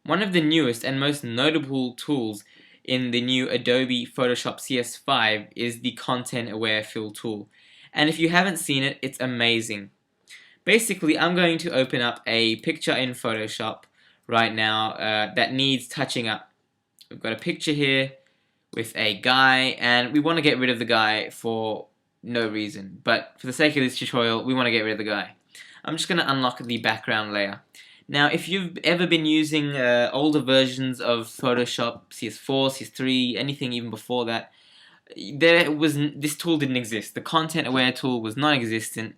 One of the newest and most notable tools in the new Adobe Photoshop CS5 is the Content Aware Fill tool. And if you haven't seen it, it's amazing. Basically, I'm going to open up a picture in Photoshop right now that needs touching up. We've got a picture here with a guy, and we want to get rid of the guy for no reason. But for the sake of this tutorial, we want to get rid of the guy. I'm just going to unlock the background layer. Now, if you've ever been using older versions of Photoshop, CS4, CS3, anything even before that, this tool didn't exist. The Content Aware tool was non-existent,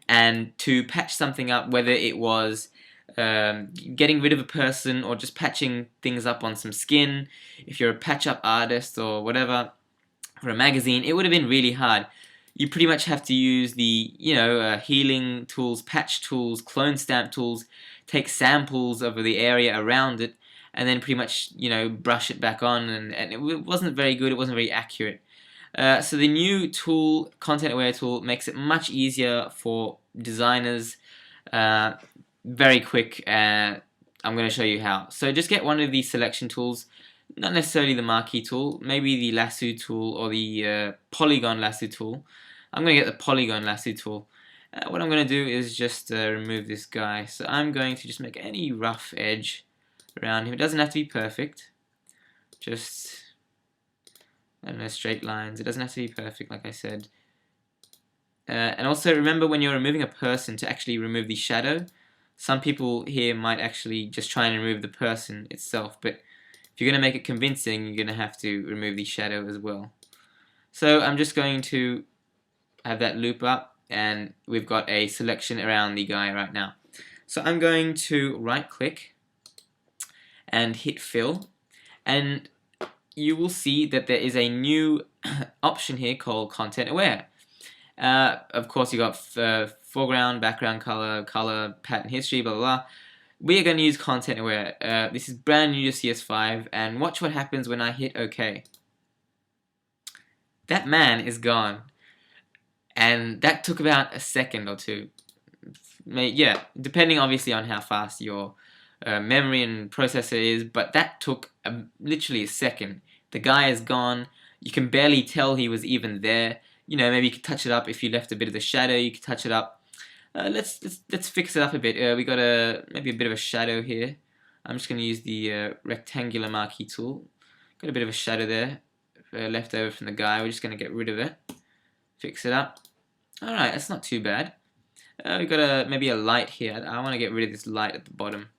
and to patch something up, whether it was getting rid of a person or just patching things up on some skin, if you're a patch-up artist or whatever, for a magazine, it would have been really hard. You pretty much have to use the healing tools, patch tools, clone stamp tools, take samples of the area around it, and then pretty much brush it back on, and it wasn't very good, it wasn't very accurate. So the new tool, Content Aware tool, makes it much easier for designers, very quick. I'm going to show you how. So just get one of these selection tools, not necessarily the marquee tool, maybe the lasso tool or the Polygon Lasso tool. I'm going to get the Polygon Lasso tool. What I'm going to do is just remove this guy. So I'm going to just make any rough edge around him. It doesn't have to be perfect. Just, I don't know, straight lines. It doesn't have to be perfect, like I said. And also remember, when you're removing a person, to actually remove the shadow. Some people here might actually just try and remove the person itself, but if you're going to make it convincing, you're going to have to remove the shadow as well. So I'm just going to have that loop up, and we've got a selection around the guy right now. So I'm going to right click and hit fill, and you will see that there is a new option here called Content Aware. Of course, you got foreground, background color, color, pattern history, blah blah blah. We are going to use Content Aware. This is brand new to CS5, and watch what happens when I hit OK. That man is gone, and that took about a second or two. Yeah, depending obviously on how fast your memory and processor is, but that took literally a second. The guy is gone. You can barely tell he was even there. Maybe you could touch it up. If you left a bit of the shadow, you could touch it up. Let's fix it up a bit. We got maybe a bit of a shadow here. I'm just going to use the rectangular marquee tool. Got a bit of a shadow there left over from the guy. We're just going to get rid of it. Fix it up. Alright, that's not too bad. We got maybe a light here. I want to get rid of this light at the bottom.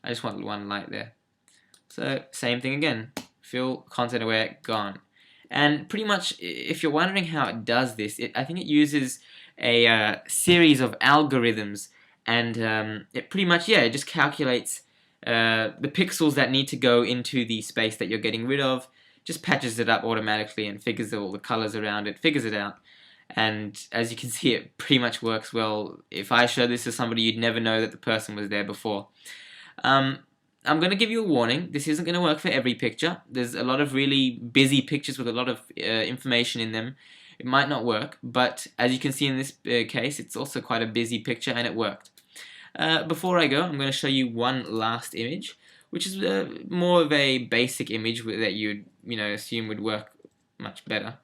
I just want one light there. So same thing again. Fill, Content Aware, gone. And pretty much, if you're wondering how it does this, I think it uses a series of algorithms, and it pretty much, it just calculates the pixels that need to go into the space that you're getting rid of, just patches it up automatically and figures all the colors around it, figures it out. And as you can see, it pretty much works well. If I show this to somebody, you'd never know that the person was there before. I'm going to give you a warning. This isn't going to work for every picture. There's a lot of really busy pictures with a lot of information in them. It might not work, but as you can see in this case, it's also quite a busy picture, and it worked. Before I go, I'm going to show you one last image, which is more of a basic image that you'd assume would work much better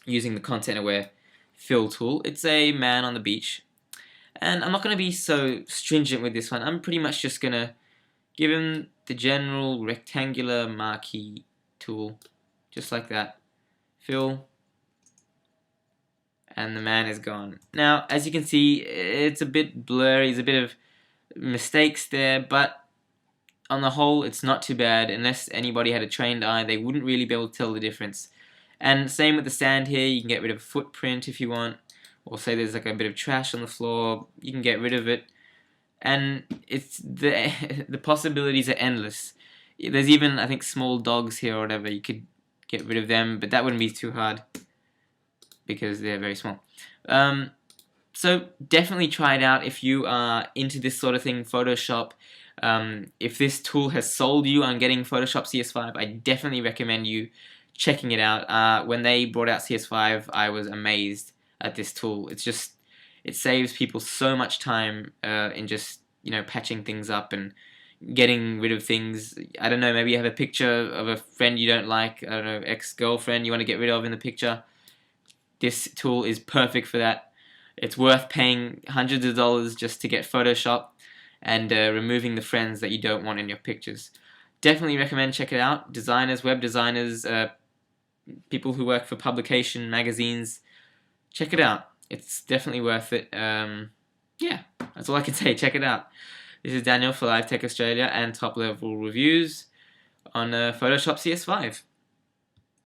using the Content Aware Fill tool. It's a man on the beach, and I'm not going to be so stringent with this one. I'm pretty much just going to give him the general rectangular marquee tool, just like that. Fill, and the man is gone. Now, as you can see, it's a bit blurry, there's a bit of mistakes there, but on the whole, it's not too bad. Unless anybody had a trained eye, they wouldn't really be able to tell the difference. And same with the sand here. You can get rid of a footprint if you want, or say there's like a bit of trash on the floor, you can get rid of it. And it's the possibilities are endless. There's even, I think, small dogs here or whatever. You could get rid of them, but that wouldn't be too hard because they're very small. So definitely try it out if you are into this sort of thing, Photoshop. If this tool has sold you on getting Photoshop CS5, I definitely recommend you checking it out. When they brought out CS5, I was amazed at this tool. It saves people so much time in just patching things up and getting rid of things. I don't know, maybe you have a picture of a friend you don't like, I don't know, ex-girlfriend you want to get rid of in the picture. This tool is perfect for that. It's worth paying hundreds of dollars just to get Photoshop and removing the friends that you don't want in your pictures. Definitely recommend check it out. Designers, web designers, people who work for publication magazines, check it out. It's definitely worth it. Yeah, that's all I can say. Check it out. This is Daniel for Live Tech Australia and Top Level Reviews on Photoshop CS5.